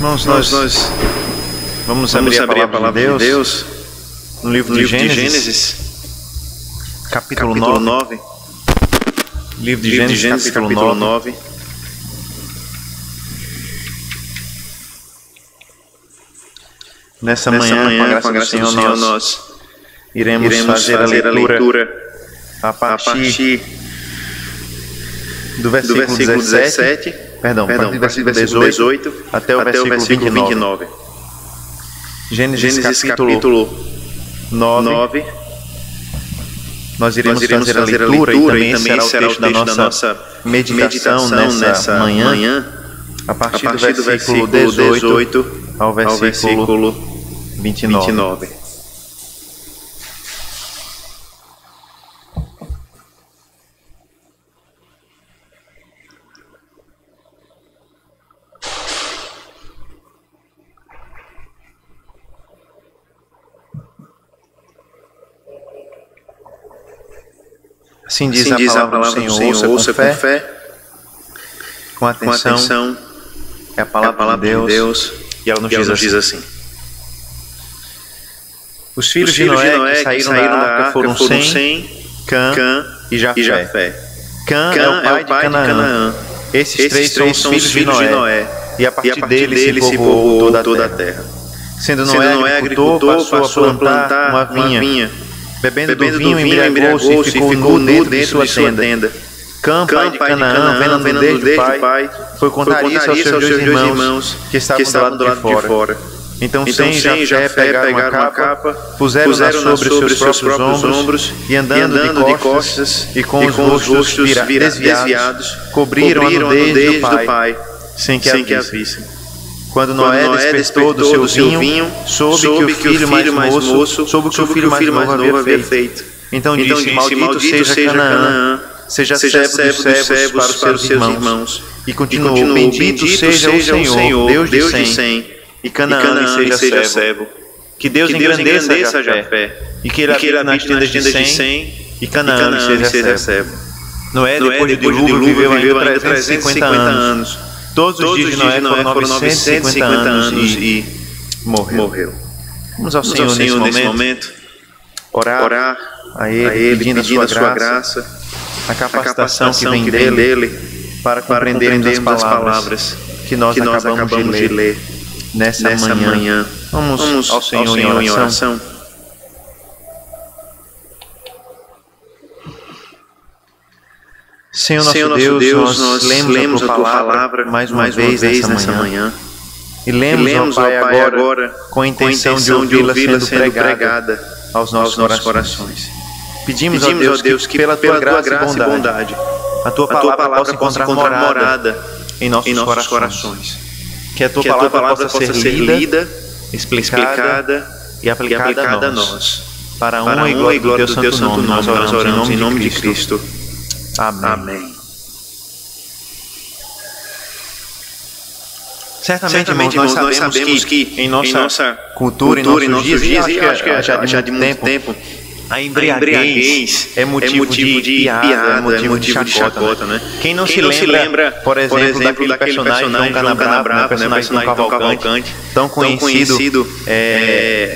Irmãos, nós vamos abrir a palavra de Deus no livro de Gênesis, capítulo 9. Livro de Gênesis, capítulo 9. Nessa manhã, com a graça do Senhor, nós iremos fazer a leitura a partir do versículo 17, perdão, a partir do versículo 18 até o versículo 29. Gênesis capítulo 9. Nós iremos fazer a leitura e também será o texto da nossa meditação nessa manhã, a partir do versículo 18 ao versículo 29. Assim diz a palavra do Senhor, ouça com fé, com atenção, é a palavra de Deus, e ela nos diz assim. Os filhos de Noé que saíram da arca foram Sem, Cã e Jafé. Cã é o pai de Canaã. Esses três são os filhos de Noé, e a partir dele se povoou toda a terra. Sendo Noé agricultor, passou a plantar uma vinha. Bebendo do vinho, embriagou-se e ficou nu dentro de sua tenda. Cã, pai de Canaã, vendo desde o pai, foi contar isso aos seus dois irmãos que estavam do lado de fora. Então Sem e Jafé pegaram uma capa, puseram-na sobre os seus próprios ombros, e andando de costas e com os rostos desviados, cobriram a nudez do pai, sem que a vissem. Quando Noé despertou do seu vinho, soube que o filho mais novo havia feito. Então disse: Maldito seja Canaã, seja servo dos servos para os seus irmãos. E continuou: Bendito seja o Senhor, Deus de Sem, e Canaã lhe seja servo. Que Deus engrandeça Jafé, e que ele habite nas tendas de Sem, e Canaã lhe seja servo. Noé, depois do dilúvio, viveu ainda 350 anos. Todos os dias de Noé foram 950 anos e morreu. Vamos ao Senhor nesse momento, orar a Ele, pedindo a sua graça, a capacitação que vem dEle, para compreendermos as palavras que nós acabamos de ler nessa manhã. Vamos ao Senhor em oração. Senhor nosso Deus, nós lemos a Tua palavra mais uma vez nessa manhã. E lemos, ó Pai, agora com a intenção de ouvi-la sendo pregada aos nossos corações. Pedimos, ó Deus, que pela Tua graça e bondade, a Tua palavra possa encontrar morada em nossos corações. Que a Tua palavra possa ser lida, explicada e aplicada a nós. Para a honra e glória do Teu santo nome, nós oramos em nome de Cristo. Amém. Certamente, irmãos, nós sabemos que em nossa cultura, em nossos dias, e acho que já de muito tempo, a embriaguez é motivo de piada, é motivo de chacota, né? Quem não se lembra, por exemplo, daquele personagem João Canabrava, personagem Tom Cavalcante, tão conhecido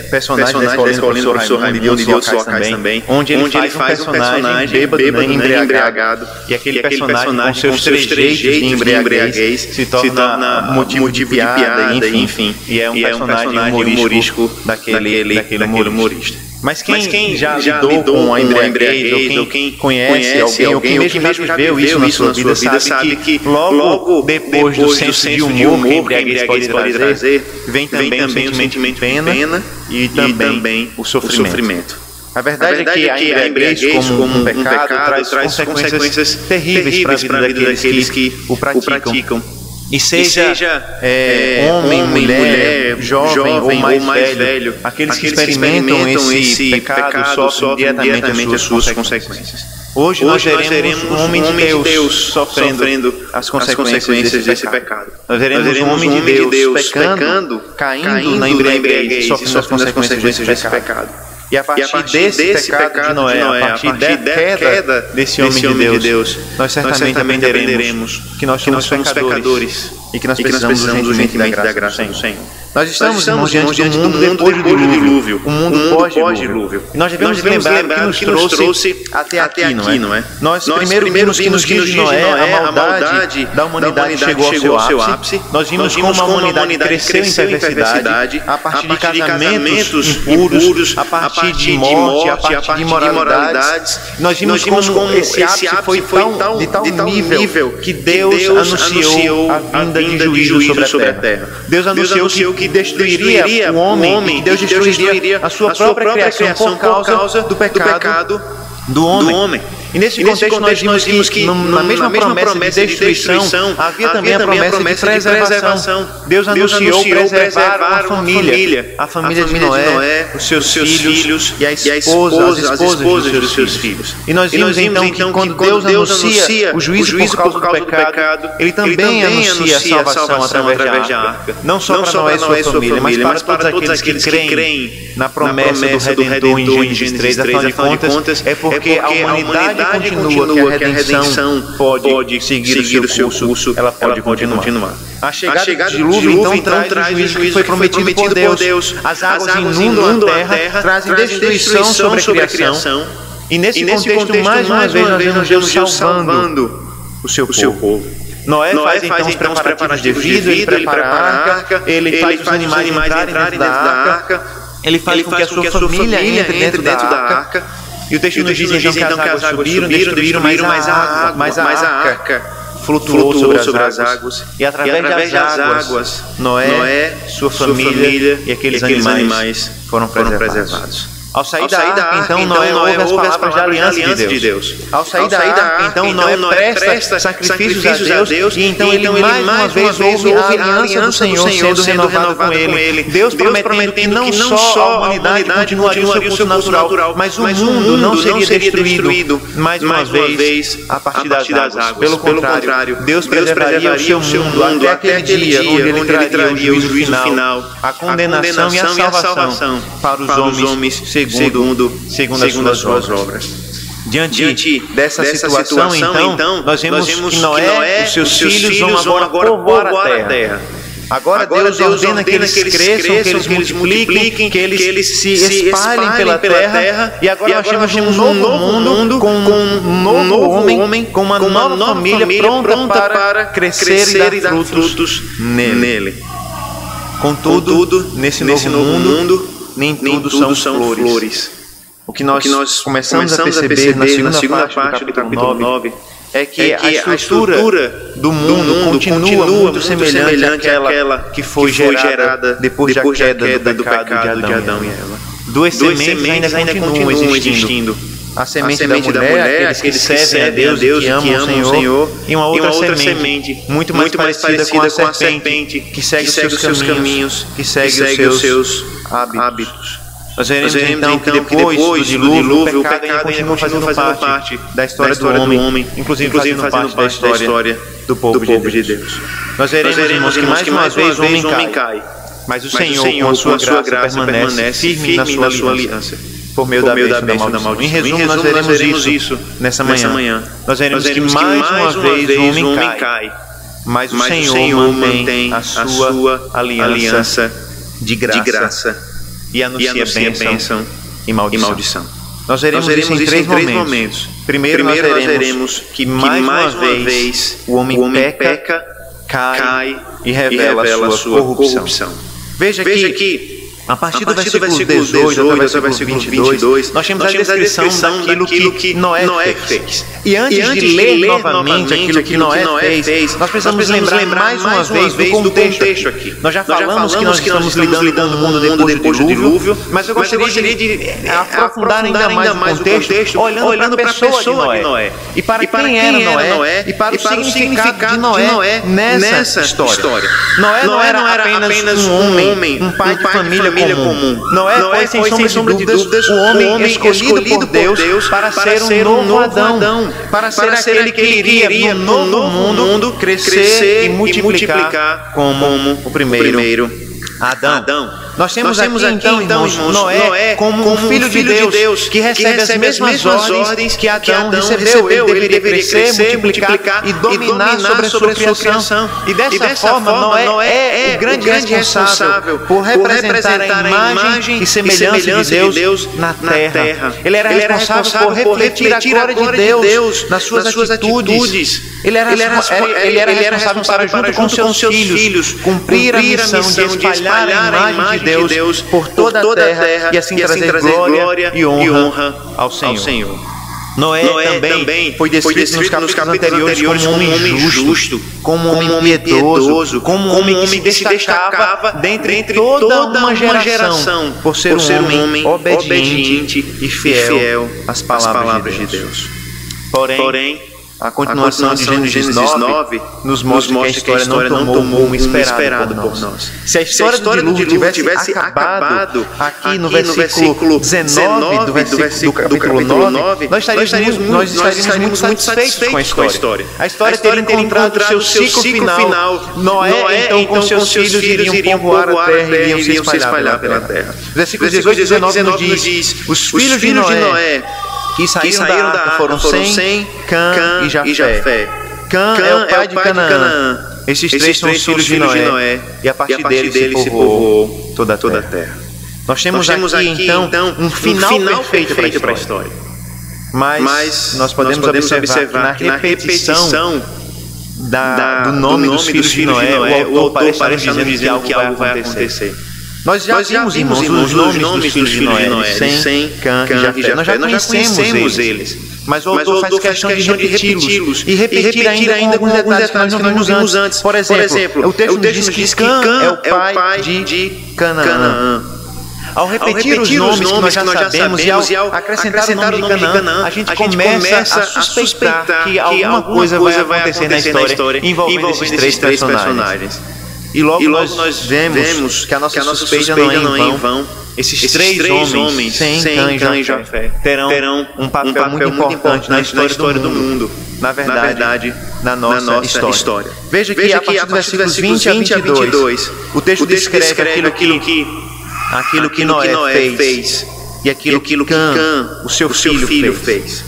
personagem da escola do professor Raimundo e de outros locais também, onde ele faz um personagem bêbado, embriagado, e aquele personagem com seus três jeitos de embriaguez se torna motivo de piada, enfim, e é um personagem humorístico daquele humorista. Mas quem já lidou com a embriaguez, ou quem conhece alguém, ou quem mesmo já viveu isso na sua vida, sabe que logo depois do senso de humor que a embriaguez pode trazer, vem também o sentimento de pena e também o sofrimento. A verdade é que a embriaguez, como um pecado, traz consequências terríveis para a vida daqueles que o praticam. E seja homem, mulher, jovem ou mais velho, aqueles que experimentam esse pecado sofrem diretamente as suas consequências. Hoje nós veremos um homem de Deus sofrendo as consequências desse pecado. Nós veremos um homem de Deus pecando, caindo na embriaguez, sofrendo as consequências desse pecado. E a partir desse pecado de Noé, a partir da queda desse homem de Deus, nós certamente aprenderemos que nós somos pecadores e que nós precisamos urgentemente da graça do Senhor. Nós estamos, irmãos, diante de um mundo depois do dilúvio, um mundo pós-dilúvio. E nós devemos lembrar que nos trouxe até aqui, não é? Nós primeiro vimos que nos dias de Noé a maldade da humanidade chegou ao seu ápice. Nós vimos como a humanidade cresceu em perversidade a partir de casamentos impuros, a partir de morte, a partir de imoralidades. Nós vimos como esse ápice foi de tal nível que Deus anunciou a vinda de juízo sobre a terra. Deus anunciou que destruiria o homem, Deus destruiria a sua própria criação por causa do pecado do homem. E nesse contexto nós vimos que na mesma promessa de destruição havia também a promessa de preservação. Deus anunciou preservar a família de Noé, os seus filhos e as esposas dos seus filhos. E nós vimos então que quando Deus anuncia o juízo por causa do pecado, Ele também anuncia a salvação através da arca. Não só para Noé e sua família, mas para todos aqueles que creem na promessa do Redentor em Gênesis 3. Afinal de contas, é porque a humanidade continua que a redenção pode seguir o seu curso, ela pode continuar. A chegada do dilúvio então traz o juízo que foi prometido por Deus. As águas inundam a terra, trazem destruição sobre a criação. E nesse contexto, mais uma vez, nós vemos Deus salvando o seu povo. Noé faz então os preparativos devidos, ele prepara a arca, ele faz os animais entrarem dentro da arca, ele faz com que a sua família entre dentro da arca. E o texto nos diz então que as águas subiram, destruíram, mas a arca flutuou sobre as águas. E através das águas, Noé, sua família e aqueles animais foram preservados. Ao sair da arca, então, Noé ouve as palavras da aliança de Deus. Ao sair da arca, então, Noé presta sacrifícios a Deus. E então ele mais uma vez ouve a aliança do Senhor sendo renovada com ele. Deus prometendo que não só a humanidade continuaria o seu curso natural, mas o mundo não seria destruído mais uma vez a partir das águas. Pelo contrário, Deus preservaria o seu mundo até aquele dia onde ele traria o juízo final, a condenação e a salvação para os homens segundo as suas obras. Diante dessa situação, então, nós vemos que Noé e os seus filhos vão agora povoar a terra. Agora Deus ordena que eles cresçam, que eles multipliquem, que eles se espalhem pela terra. E agora nós temos um novo mundo com um novo homem, com uma nova família pronta para crescer e dar frutos nele. Contudo, nesse novo mundo, nem tudo são flores. O que nós começamos a perceber na segunda parte do capítulo 9 é que a estrutura do mundo continua muito semelhante àquela que foi gerada depois da queda do pecado de Adão e Eva. Duas sementes ainda continuam existindo. A semente da mulher, aqueles que servem a Deus, que amam o Senhor, e uma outra semente, muito mais parecida com a serpente, que segue os seus caminhos, que segue os seus hábitos. Nós veremos então que depois do dilúvio, o pecado ainda continua fazendo parte da história do homem, inclusive fazendo parte da história do povo de Deus. Nós veremos, irmãos, que mais uma vez o homem cai, mas o Senhor, com a sua graça, permanece firme na sua aliança, por meio da bênção da maldição. Em resumo, nós veremos isso nessa manhã. Nós veremos que mais uma vez o homem cai, mas o Senhor mantém a sua aliança de graça e anuncia bênção e maldição. Nós veremos isso em três momentos. Primeiro nós veremos que mais uma vez o homem peca, cai e revela a sua corrupção. Veja que a partir do versículo 18 até o versículo 22, nós temos a descrição daquilo que Noé fez. E antes de ler novamente aquilo que Noé fez, nós precisamos lembrar mais uma vez do contexto aqui. Nós já falamos que nós estamos lidando com o mundo depois do dilúvio, mas eu gostaria de aprofundar ainda mais o contexto, olhando para a pessoa de Noé. E para quem era Noé, e para o significado de Noé nessa história. Noé não era apenas um homem, um pai de família comum. Noé foi, sem sombra de dúvidas, o homem escolhido por Deus para ser um novo Adão, para ser aquele que iria no novo mundo crescer e multiplicar como o primeiro Adão. Nós temos aqui então, irmãos, Noé como um filho de Deus que recebe as mesmas ordens que Adão recebeu. Ele deveria crescer, multiplicar e dominar sobre a sua criação. E dessa forma, Noé é o grande responsável por representar a imagem e semelhança de Deus na terra. Ele era responsável por refletir a glória de Deus nas suas atitudes. Ele era responsável para, junto com seus filhos, cumprir a missão de espalhar a imagem de Deus por toda a terra e assim trazer glória e honra ao Senhor. Noé também foi descrito nos capítulos anteriores como um homem justo, como um homem piedoso, como um homem que se destacava dentre toda uma geração por ser um homem obediente e fiel às palavras de Deus. Porém, a continuação de Gênesis 9 nos mostra que a história não tomou o rumo esperado por nós. Se a história do dilúvio tivesse acabado aqui no versículo 19 do capítulo 9, nós estaríamos muito satisfeitos com a história. A história teria encontrado o seu ciclo final. Noé, então, com seus filhos iriam povoar a terra e iriam se espalhar pela terra. Versículo 18 e 19 nos diz: os filhos de Noé que saíram da arca foram Sem, Cã e Jafé. Cã é o pai de Canaã. Esses três são os filhos de Noé, e a partir dele se povoou toda a terra. Nós temos aqui, então, um final perfeito para a história. Mas nós podemos observar que na repetição do nome dos filhos de Noé, o autor parece nos dizendo que algo vai acontecer. Nós já vimos, irmãos, os nomes dos filhos de Noé, Sem, Cã e Jafé. Nós já conhecemos eles. Mas o autor faz questão de repeti-los. E repetir ainda com alguns detalhes que nós não vimos antes. Por exemplo, o texto diz que Cã é o pai de Canaã. Ao repetir os nomes que nós já sabemos e ao acrescentar o nome de Canaã, a gente começa a suspeitar que alguma coisa vai acontecer na história envolvendo esses três personagens. E logo nós vemos que a nossa suspeita não é em vão. Esses três homens, Sem, Cã e Jafé, terão um papel muito importante na história do mundo. Na verdade, na nossa história. Veja que a partir dos versículos 20 a 22, o texto descreve aquilo que Noé fez e aquilo que Cã, o seu filho, fez.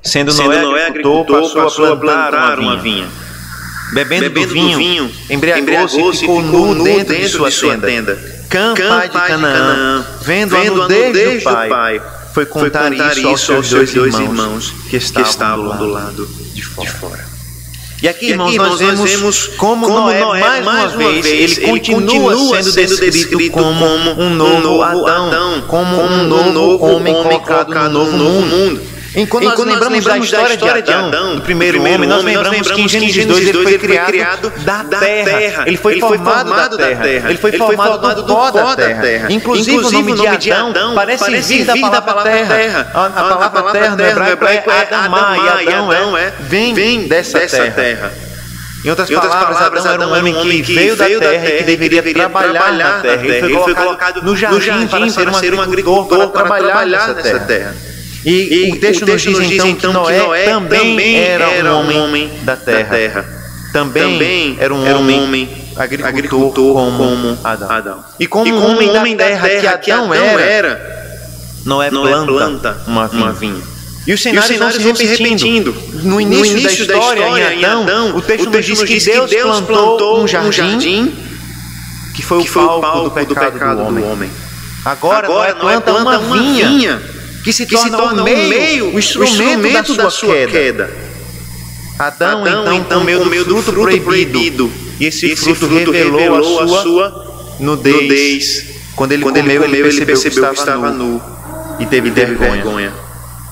Sendo Noé agricultor, passou a plantar uma vinha. Bebendo do vinho, embriagou-se e ficou nu dentro de sua tenda. Cã, pai de Canaã, vendo a nudez do pai, foi contar isso aos seus dois irmãos que estavam do lado de fora. E aqui, irmãos, nós vemos como Noé, mais uma vez, ele continua sendo descrito como um novo Adão, como um novo homem colocado no novo mundo. Enquanto nós lembramos da história de Adão, do primeiro homem, nós lembramos que em Gênesis 2 ele foi criado da terra. Ele foi formado da terra. Ele foi formado do pó da terra. Inclusive o nome de Adão parece vir da palavra terra. A palavra terra no hebraico é Adamá, e Adão vem dessa terra. Em outras palavras, Adão era um homem que veio da terra e que deveria trabalhar na terra. Ele foi colocado no jardim para ser um agricultor, para trabalhar nessa terra. E o texto nos diz então que Noé também era um homem da terra. Também era um homem agricultor como Adão. E como um homem da terra que Adão era, Noé planta uma vinha. E os cenários vão se repetindo. No início da história, em Adão, o texto nos diz que Deus plantou um jardim que foi o palco do pecado do homem. Agora Noé planta uma vinha que se torna o instrumento da sua queda. Adão então comeu do fruto proibido, e esse fruto revelou a sua nudez. Quando ele comeu, ele percebeu que estava nu e teve vergonha.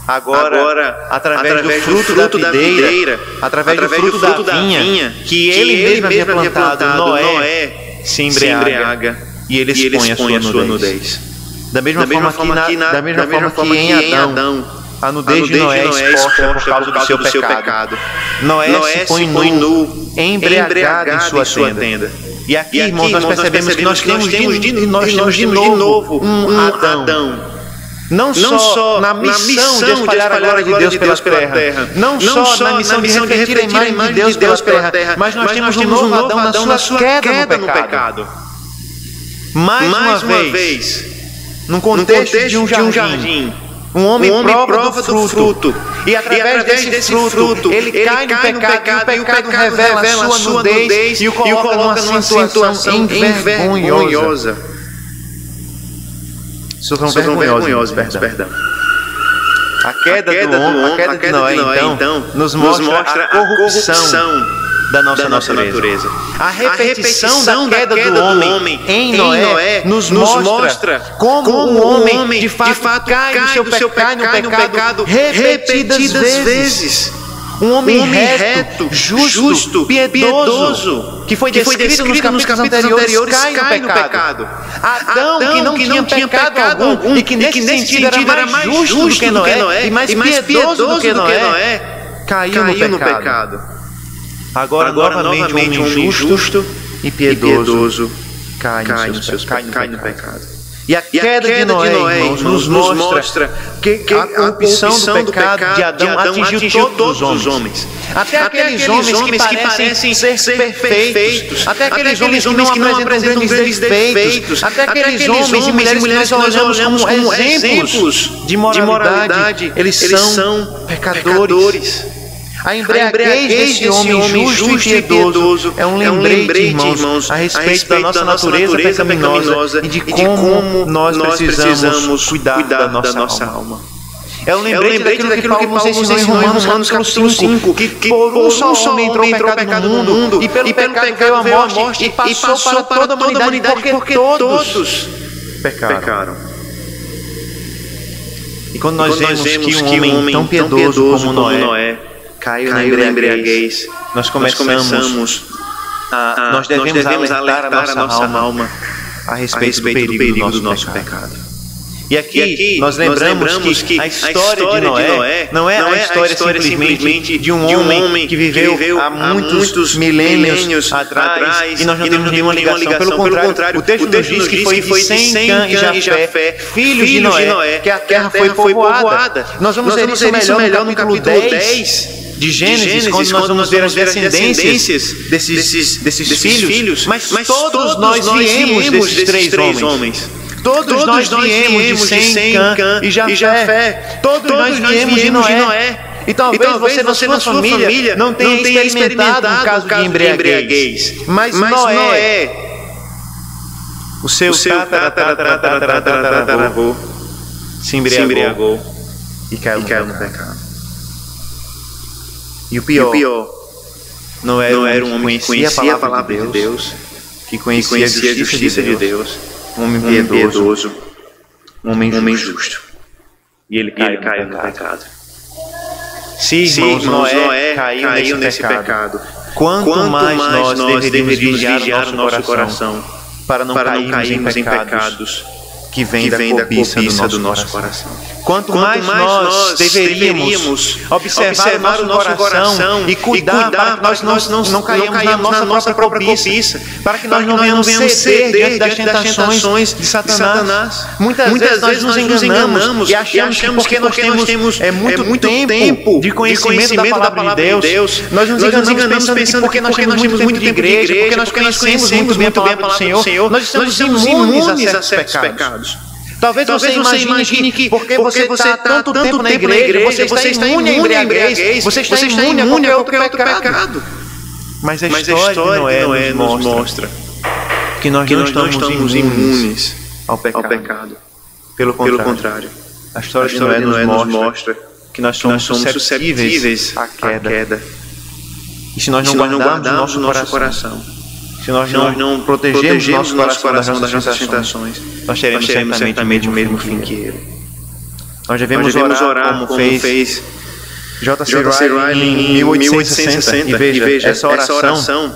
Agora, através do fruto da videira, através do fruto da vinha, que ele mesmo havia plantado, Noé se embriaga e ele expõe a sua nudez. Da mesma forma que em Adão, a nudez de Noé é exposta por causa do seu pecado. Noé se põe nu, embriagado em sua tenda. E aqui, irmãos, nós percebemos que nós temos de novo um Adão. Não só na missão de espalhar a glória de Deus pela terra, não só na missão de refletir a imagem de Deus pela terra, mas nós temos um novo Adão na sua queda no pecado. Mais uma vez, num contexto de um jardim, um homem prova do fruto, e através desse fruto, ele cai no pecado, e o pecado revela a sua nudez e o coloca numa situação envergonhosa. Situação vergonhosa, perdão. A queda de Noé, então, nos mostra a corrupção da nossa natureza. A repetição da queda do homem em Noé nos mostra como o homem de fato cai no seu pecado repetidas vezes. Um homem reto, justo, piedoso, que foi descrito nos capítulos anteriores, cai no pecado. Adão, que não tinha pecado algum, e que nesse sentido era mais justo do que Noé, e mais piedoso do que Noé, caiu no pecado. Agora novamente, um homem justo e piedoso cai no pecado. E a queda de Noé, irmãos, nos mostra que a corrupção do pecado de Adão atingiu todos os homens. Até aqueles homens que parecem ser perfeitos, até aqueles homens que não apresentam grandes defeitos, até aqueles homens e mulheres que nós olhamos como exemplos de moralidade, eles são pecadores. A embriaguez desse homem justo e piedoso é um lembrete, irmãos, a respeito da nossa natureza pecaminosa e de como nós precisamos cuidar da nossa alma. É um lembrete daquilo que Paulo nos ensinou em Romanos capítulo 5, que por um só homem entrou o pecado no mundo, e pelo pecado veio a morte, e passou para toda a humanidade, porque todos pecaram. E quando nós vemos que um homem tão piedoso como Noé caiu na embriaguez, nós devemos alertar a nossa alma a respeito do perigo do nosso pecado. E aqui nós lembramos que a história de Noé não é a história simplesmente de um homem que viveu há muitos milênios atrás, e nós não temos nenhuma ligação. Pelo contrário, o texto nos diz que foi de Sem, Cã e Jafé, filhos de Noé, que a terra foi povoada. Nós vamos ver isso melhor no capítulo 10 de Gênesis, quando nós vamos ver as descendências desses filhos. Mas todos nós viemos desses três homens. Todos nós viemos de Sem, Cã e Jafé. Todos nós viemos de Noé. E talvez você na sua família não tenha experimentado um caso de embriaguez. Mas Noé, o seu tataravô, se embriagou e caiu no pecado. E o pior, não era um homem que conhecia a palavra de Deus, que conhecia a justiça de Deus, um homem piedoso, um homem justo. E ele caiu no pecado. Se irmãos, Noé caiu nesse pecado, quanto mais nós deveríamos vigiar o nosso coração para não cairmos em pecados que vem da cobiça do nosso coração. Quanto mais nós deveríamos observar o nosso coração e cuidar para que nós não caímos na nossa própria cobiça, para que nós não venhamos ceder diante das tentações de Satanás. Muitas vezes nós nos enganamos e achamos que porque nós temos muito tempo de conhecimento da palavra de Deus, nós nos enganamos pensando que porque nós temos muito tempo de igreja, porque nós conhecemos muito bem a palavra do Senhor, nós estamos imunes a certos pecados. Talvez você imagine que porque você está tanto tempo na igreja, você está imune à embriaguez, você está imune a qualquer outro pecado. Mas a história de Noé nos mostra que nós não estamos imunes ao pecado. Pelo contrário, a história de Noé nos mostra que nós somos suscetíveis à queda. E se nós não guardarmos o nosso coração, se nós não protegermos nosso coração das nossas tentações, nós teremos certamente o mesmo fim que ele. Nós devemos orar como fez J.C. Ryle em 1860. E veja, essa oração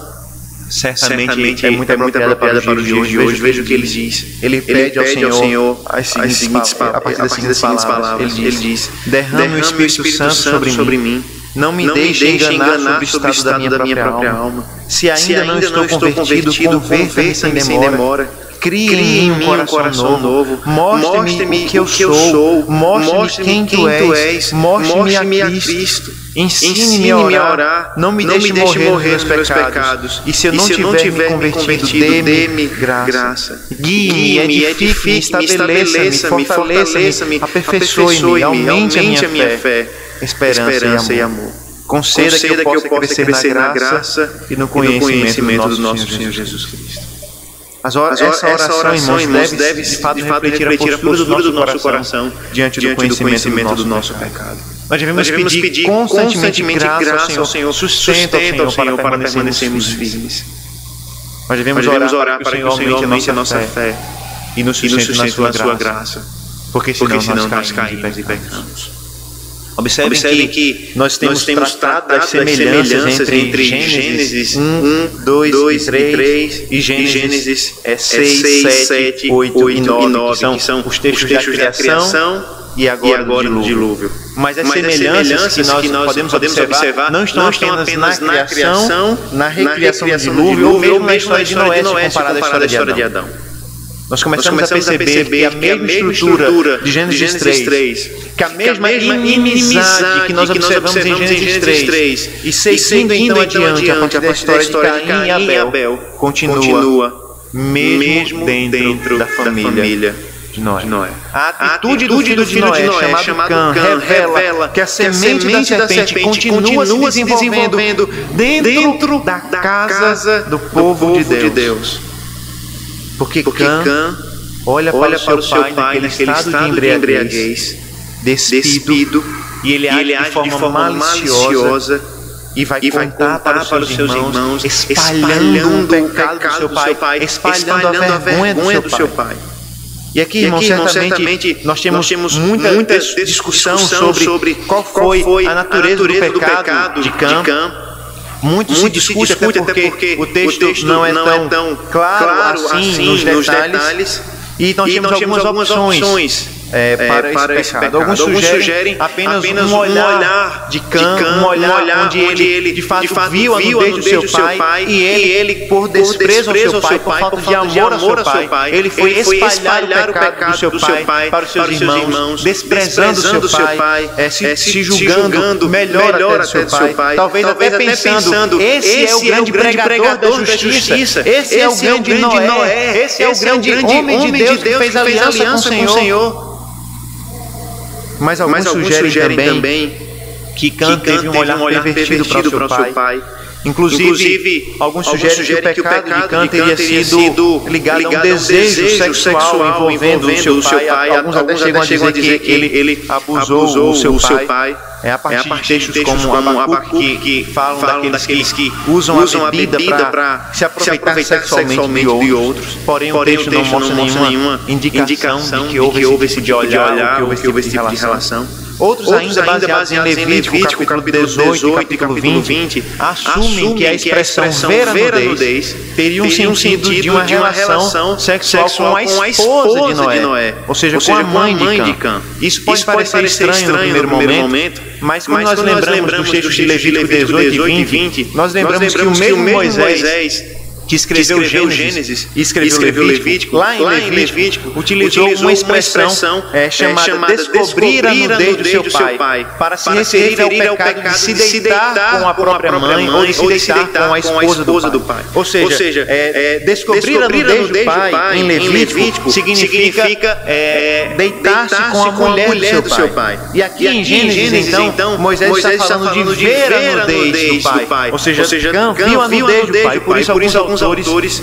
certamente é muito apropriada para os dias de hoje. Veja o que ele diz. Ele pede ao Senhor a partir das seguintes palavras. Ele diz: derrame o Espírito Santo sobre mim. Não me deixe enganar sobre o estado da minha própria alma. Se ainda não estou convertido, converta-me sem demora. Crie em mim um coração novo. Mostre-me o que eu sou. Mostre-me quem tu és. Mostre-me a Cristo. Ensine-me a orar. Não me deixe morrer nos meus pecados. E se eu não tiver me convertido, dê-me graça. Guie-me, edifique-me, estabeleça-me, fortaleça-me, aperfeiçoe-me, aumente a minha fé, esperança e amor. Conceda que eu possa crescer na graça e no conhecimento do nosso Senhor Jesus Cristo. Essa oração, irmãos, deve de fato refletir a postura do nosso coração diante do conhecimento do nosso pecado. Nós devemos pedir constantemente graça ao Senhor, sustento ao Senhor para permanecermos firmes. Nós devemos orar para que o Senhor aumente a nossa fé e nos sustente na sua graça, porque senão nós caímos e pecamos. Observem que nós temos tratado das semelhanças entre Gênesis 1, 2 e 3 e Gênesis 6, 7, 8 e 9, que são os textos da criação e agora do dilúvio. Mas as semelhanças que nós podemos observar não estão apenas na criação, na recriação do dilúvio, ou mesmo na história de Noé, comparada à história de Adão. Nós começamos a perceber que a mesma estrutura de Gênesis 3, que a mesma inimizade que nós observamos em Gênesis 3, e seguindo então adiante a partir da história de Caim e Abel, continua mesmo dentro da família de Noé. A atitude do filho de Noé, chamado Cã, revela que a semente da serpente continua se desenvolvendo dentro da casa do povo de Deus. Porque Cã olha para o seu pai naquele estado de embriaguez, despido, e ele age de forma maliciosa e vai contar para os seus irmãos, espalhando o pecado do seu pai, espalhando a vergonha do seu pai. E aqui, irmãos, certamente nós temos muita discussão sobre qual foi a natureza do pecado de Cã. Muito se discute até porque o texto não é tão claro assim nos detalhes. E nós temos algumas opções para esse pecado. Alguns sugerem apenas um olhar de Cã, um olhar onde ele de fato viu a nudez do seu pai, e ele, por desprezo ao seu pai, por falta de amor ao seu pai, ele foi espalhar o pecado do seu pai para os seus irmãos, desprezando o seu pai, se julgando melhor até do seu pai, talvez até pensando, esse é o grande pregador da justiça, esse é o grande Noé, esse é o grande homem de Deus que fez aliança com o Senhor. Mas alguns sugerem também que Cã teve um olhar pervertido para o seu pai. Inclusive, alguns sugerem que o pecado de Cã teria sido ligado a um desejo sexual envolvendo o seu pai. Alguns até chegam a dizer que ele abusou o seu pai. A partir de textos como Abacuque, que falam daqueles que usam a bebida para se aproveitar sexualmente de outros. Porém, o texto não mostra nenhuma indicação de que houve esse tipo de olhar, ou que houve esse tipo de relação. Outros ainda baseados em Levítico, capítulo 18 e capítulo 20, assumem que a expressão ver a nudez teria um sentido de uma relação sexual com a esposa de Noé, ou seja, com a mãe de Cã. Isso pode parecer estranho no primeiro momento, mas quando nós lembramos dos textos de Levítico 18 e 20, nós lembramos que o mesmo Moisés que escreveu Gênesis e escreveu Levítico, lá em Levítico, utilizou uma expressão chamada descobrir a nudez do seu pai, para se referir ao pecado de se deitar com a própria mãe ou de se deitar com a esposa do pai. Ou seja, descobrir a nudez do pai em Levítico significa deitar-se com a mulher do seu pai. E aqui em Gênesis, então, Moisés está falando de ver a nudez do pai. Ou seja, Cã viu a nudez do pai, por isso alguns autores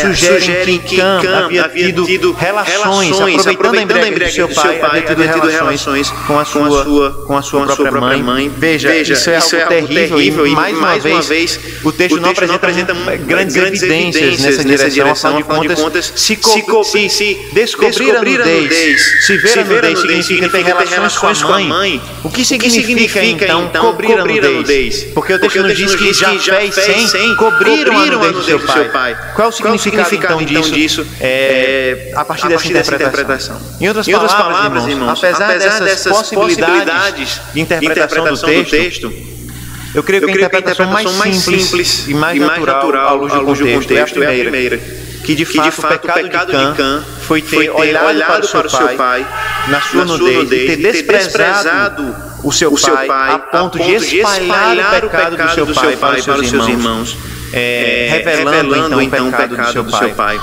sugerem que Cã havia tido relações, aproveitando a embriaguez do seu pai, havia tido relações com a sua própria mãe. Veja, isso é algo terrível, e mais uma vez o texto não apresenta grandes evidências nessa direção. Afinal de contas, se descobrir a nudez, se ver a nudez, significa ter relações com a mãe. O que significa então cobrir a nudez? Porque o texto nos diz que Jafé e Sem cobriram a nudez do seu pai. Qual é o significado então disso a partir dessa interpretação? Em outras palavras, irmãos, apesar dessas possibilidades de interpretação do texto, eu creio que a interpretação mais simples e mais natural à luz do contexto é a primeira. que de fato o pecado de Cã foi ter olhado para o seu pai na sua nudez e ter desprezado o seu pai a ponto de espalhar o pecado do seu pai para os seus irmãos, revelando então o pecado do seu pai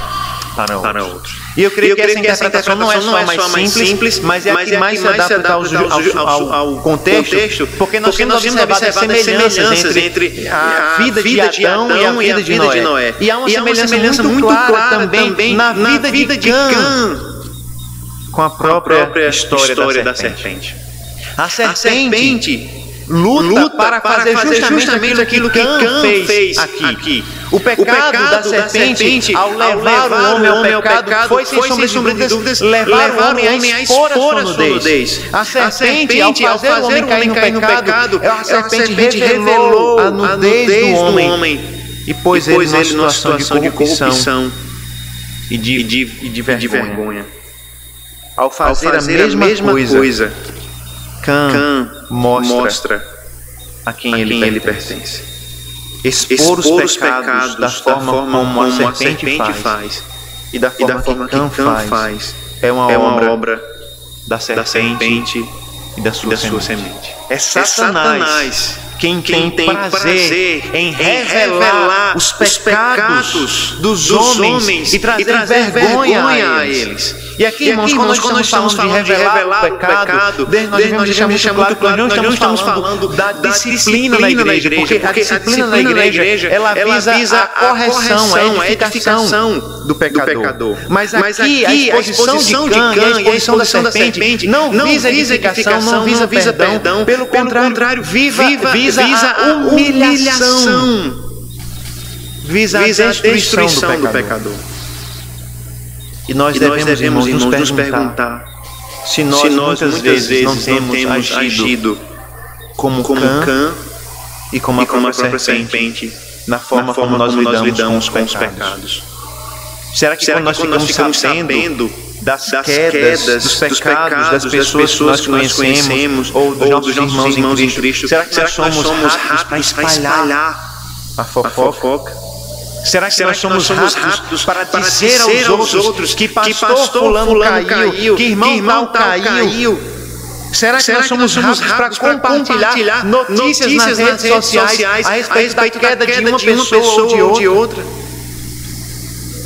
para outros. E eu creio que essa interpretação não é só a mais simples, mas é a que mais se adapta ao contexto, porque nós temos observado as semelhanças entre a vida de Adão e a vida de Noé. E há uma semelhança muito clara também na vida de Cã com a própria história da serpente. A serpente luta para fazer justamente aquilo que Cã fez aqui. O pecado da serpente, ao levar o homem ao pecado, foi, sem sombra de dúvidas, levar o homem a expor a sua nudez. A serpente, ao fazer o homem cair no pecado, a serpente revelou a nudez do homem e pôs ele numa situação de corrupção e de vergonha. Ao fazer a mesma coisa, Cã mostra a quem ele pertence. Expor os pecados da forma como a serpente faz e da forma que Cã faz é uma obra da serpente e da sua semente. É Satanás quem tem prazer em revelar os pecados dos homens e trazer vergonha a eles. E aqui, irmãos, quando nós estamos falando de revelar o pecado, nós devemos deixar muito claro que nós não estamos falando da disciplina na igreja, porque a disciplina na igreja, ela visa a correção, a edificação do pecador. Mas aqui, a exposição de Cã e a exposição da serpente não visa edificação, não visa perdão, pelo contrário, visa a humilhação, visa a destruição do pecador. E nós devemos, irmãos, nos perguntar se nós muitas vezes não temos agido como Cã e como a própria serpente na forma como nós lidamos com os pecados. Será que quando nós ficamos sabendo das quedas, dos pecados das pessoas que nós conhecemos ou dos nossos irmãos em Cristo, será que nós somos rápidos para espalhar a fofoca? Será que nós somos rápidos para dizer aos outros que pastor fulano caiu, que irmão tal caiu? Será que nós somos rápidos para compartilhar notícias nas redes sociais a respeito da queda de uma pessoa ou de outra?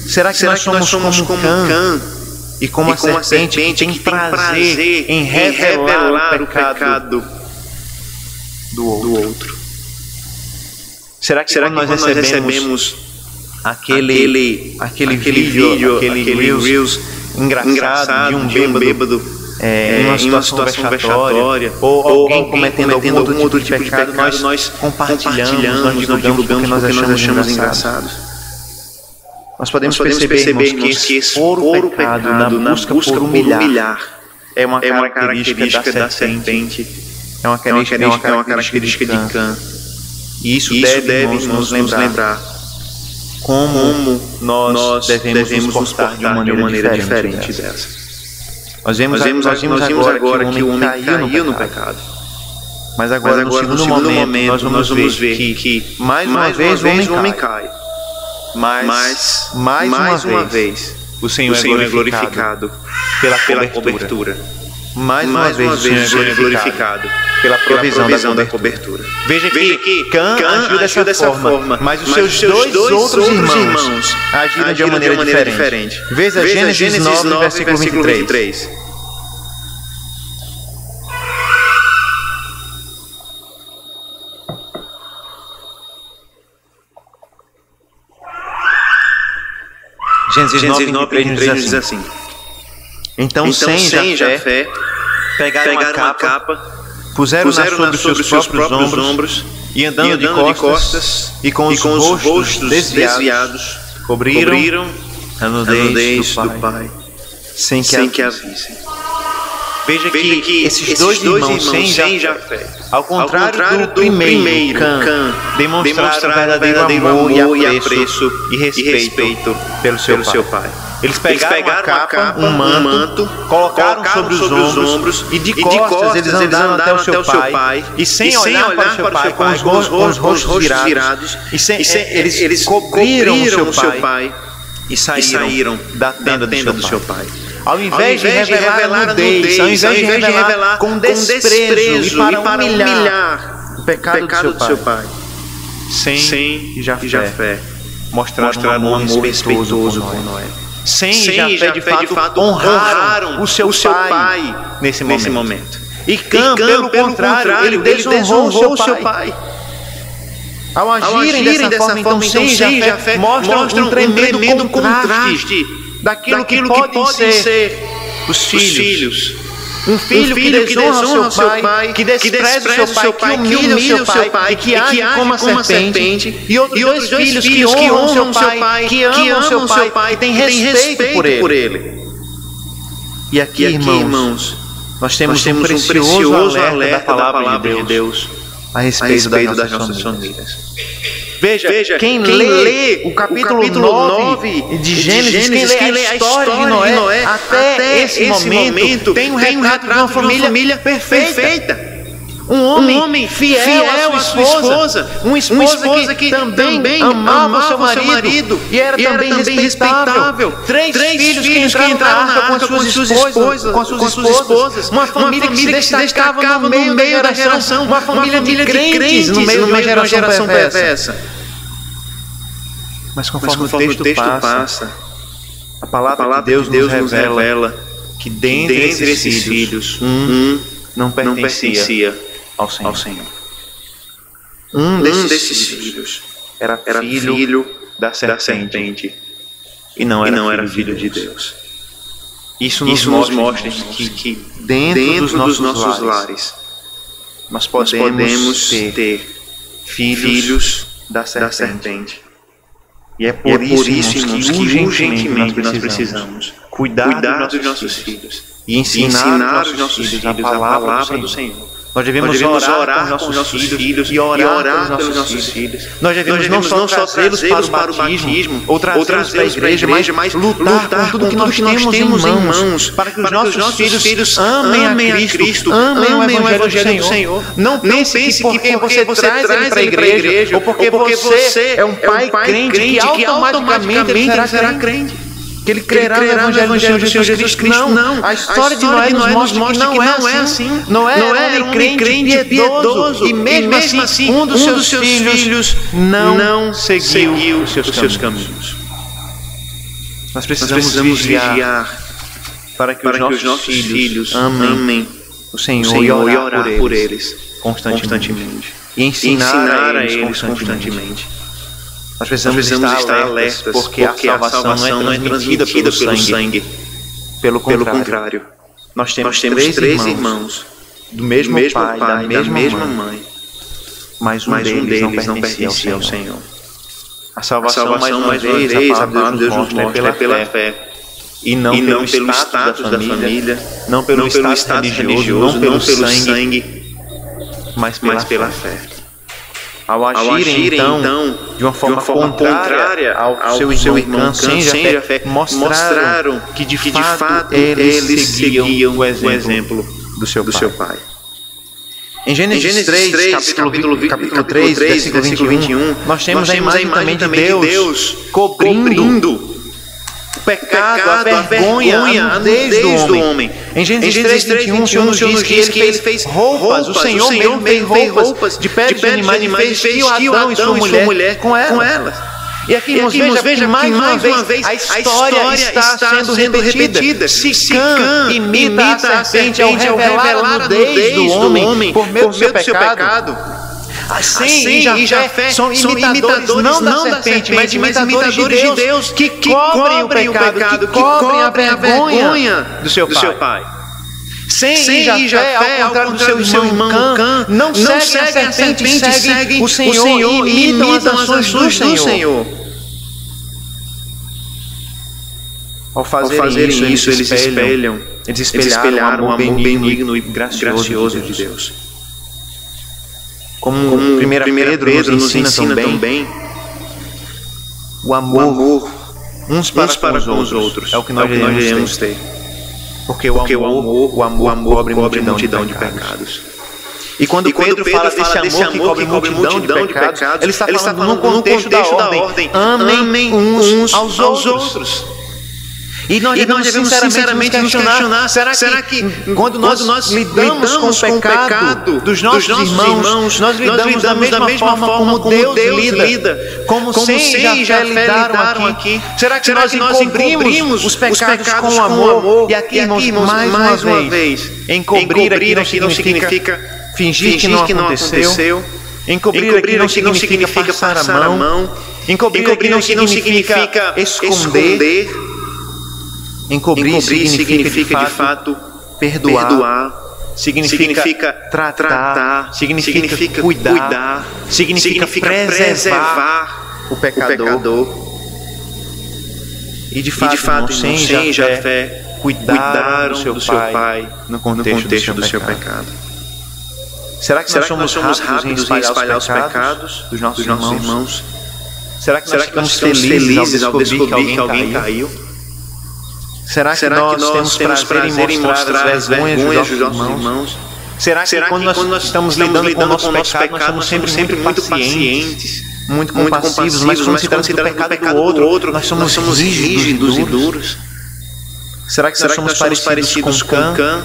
Será que nós somos como Cã e como a serpente que tem prazer em revelar o pecado do outro? Será que quando nós recebemos aquele vídeo, aquele Reels engraçado de um bêbado em uma situação vexatória, ou alguém cometendo algum outro tipo de pecado, nós compartilhamos, nós divulgamos porque nós achamos engraçados. Nós podemos perceber, irmãos, que expor o pecado na busca por humilhar é uma característica da serpente, é uma característica de Cã. E isso deve, irmãos, nos lembrar como nós devemos nos portar de uma maneira diferente dessa. Nós vimos agora que o homem caiu no pecado. Mas agora, no segundo momento, nós vamos ver que mais uma vez o homem cai. Mas, mais uma vez, o Senhor é glorificado pela cobertura. Mais uma vez, o Senhor é glorificado pela provisão da cobertura. Veja que Cã agiu dessa forma, mas os seus dois outros irmãos agiram de uma maneira diferente. Veja Gênesis 9, versículo 23. Gênesis 9, 23 diz assim: Então Sem e Jafé pegaram uma capa, puseram-na sobre os seus próprios ombros, e andando de costas e com os rostos desviados, cobriram a nudez do pai, sem que a vissem. Veja que esses dois irmãos, Sem e Jafé, ao contrário do primeiro, Cã, demonstraram verdadeiro amor e apreço e respeito pelo seu pai. Eles pegaram a capa, um manto, colocaram sobre os ombros e de costas eles andaram até o seu pai, e sem olhar para o seu pai, com os rostos virados, eles cobriram o seu pai e saíram da tenda do seu pai. Ao invés de revelar a nudez, ao invés de revelar com desprezo e para humilhar o pecado do seu pai, sem Jafé mostrar um amor respeitoso por Noé. Sem Jafé de fato honraram o seu pai nesse momento. E Cã, pelo contrário, ele desonrou o seu pai. Ao agirem dessa forma, então, sem Jafé, mostram um tremendo contraste daquilo que podem ser os filhos. Um filho que desonra o seu pai, que despreza o seu pai, que humilha o seu pai, que age como a serpente. E outros dois filhos que honram o seu pai, que amam o seu pai, que têm respeito por ele. E aqui, irmãos, nós temos um precioso alerta da palavra de Deus a respeito das nossas famílias. Veja, quem lê o capítulo 9 de Gênesis, quem lê a história de Noé, até esse momento, tem um retrato de uma família perfeita. Um homem fiel à sua esposa, uma esposa que também amava o seu marido e era também respeitável. Três filhos que entraram na arca com as suas esposas. Uma família que se destacava no meio da geração. Uma família de crentes no meio de uma geração perversa. Mas conforme o texto passa, a palavra de Deus nos revela que dentre esses filhos, não pertencia ao Senhor. Um desses filhos era filho da serpente e não era filho de Deus. Isso nos mostra que dentro dos nossos lares nós podemos ter filhos da serpente. E é por isso, irmãos, que urgentemente nós precisamos cuidar dos nossos filhos e ensinar os nossos filhos a palavra do Senhor. Nós devemos orar com os nossos filhos e orar pelos nossos filhos. Nós devemos não só trazê-los para o batismo ou trazê-los para a igreja, mas lutar por tudo que nós temos em mãos para que os nossos filhos amem a Cristo, amem o Evangelho do Senhor. Não pense que porque você traz ele para a igreja ou porque você é um pai crente que automaticamente ele será crente. Que ele crerá no Evangelho do Senhor Jesus Cristo. Não, a história de Noé nos mostra que não é assim. Noé era um homem crente piedoso e mesmo assim um dos seus filhos não seguiu os seus caminhos. Nós precisamos vigiar para que os nossos filhos amem o Senhor e orar por eles constantemente e ensinar a eles constantemente. Nós precisamos estar alertas porque a salvação não é transmitida pelo sangue. Pelo contrário, nós temos três irmãos do mesmo pai, da mesma mãe, mas um deles não pertencia ao Senhor. A salvação, mais uma vez, a palavra de Deus nos mostra é pela fé e não pelo status da família, não pelo status religioso, não pelo sangue, mas pela fé. Ao agirem, então, de uma forma contrária ao seu irmão Cã, sem Jafé, mostraram que de fato eles seguiam o exemplo do seu pai. Em Gênesis 3, capítulo 3, versículo 21, nós temos a imagem também de Deus cobrindo o pecado, a vergonha, a nudez do homem. Em Gênesis 3, 21, o Senhor nos diz que ele fez roupas, o Senhor mesmo fez roupas de peles de animais e vestiu Adão e sua mulher com elas. E aqui, irmãos, veja que mais uma vez a história está sendo repetida. Se Cã imita a serpente ao revelar a nudez do homem por meio do seu pecado, assim e Jafé são imitadores não da serpente, mas imitadores de Deus que cobrem o pecado, que cobrem a vergonha do seu pai. Sem e Jafé, ao contrário do seu irmão Cã, não seguem a serpente, seguem o Senhor e imitam as ações do Senhor. Ao fazer isso, eles espelharam o amor benigno e gracioso de Deus. Como 1 Pedro nos ensina também, o amor uns para com os outros é o que nós devemos ter. Porque o amor cobre multidão de pecados. E quando Pedro fala desse amor que cobre multidão de pecados, ele está falando no contexto da ordem. Amem uns aos outros. E nós devemos sinceramente nos questionar, será que quando nós lidamos com o pecado dos nossos irmãos, nós lidamos da mesma forma como Deus lida, como Sem e Jafé lidaram aqui? Será que nós encobrimos os pecados com amor? E aqui, irmãos, mais uma vez, encobrir aqui não significa fingir que não aconteceu. Encobrir aqui não significa passar a mão. Encobrir aqui não significa esconder. Encobrir significa de fato perdoar, significa tratar, significa cuidar, significa preservar o pecador. E de fato, Sem e Jafé cuidaram do seu pai no contexto do seu pecado. Será que nós somos rápidos em espalhar os pecados dos nossos irmãos? Será que nós ficamos felizes ao descobrir que alguém caiu? Será que nós temos prazer em mostrar as vergonhas dos nossos irmãos? Será que quando nós estamos lidando com o nosso pecado, nós somos sempre muito pacientes, muito compassivos, mas quando se trata do pecado do outro, nós somos rígidos e duros? Será que nós somos parecidos com Cã,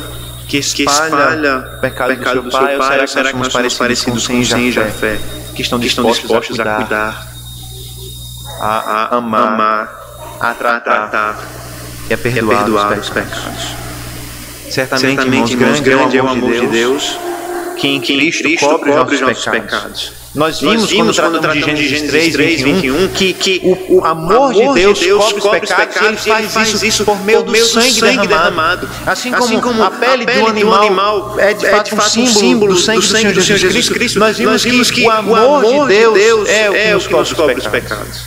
que espalha o pecado do seu pai? Ou será que nós somos parecidos com Sem e Jafé, que estão dispostos a cuidar, a amar, a tratar e a perdoar os pecados? Certamente, irmãos, grande é o amor de Deus, que em Cristo cobre os nossos pecados. Nós vimos quando tratamos de Gênesis 3:21, que o amor de Deus cobre os pecados, e Ele faz isso por meio do sangue derramado. Assim como a pele do animal é de fato um símbolo do sangue do Senhor Jesus Cristo, nós vimos que o amor de Deus é o que nos cobre os pecados.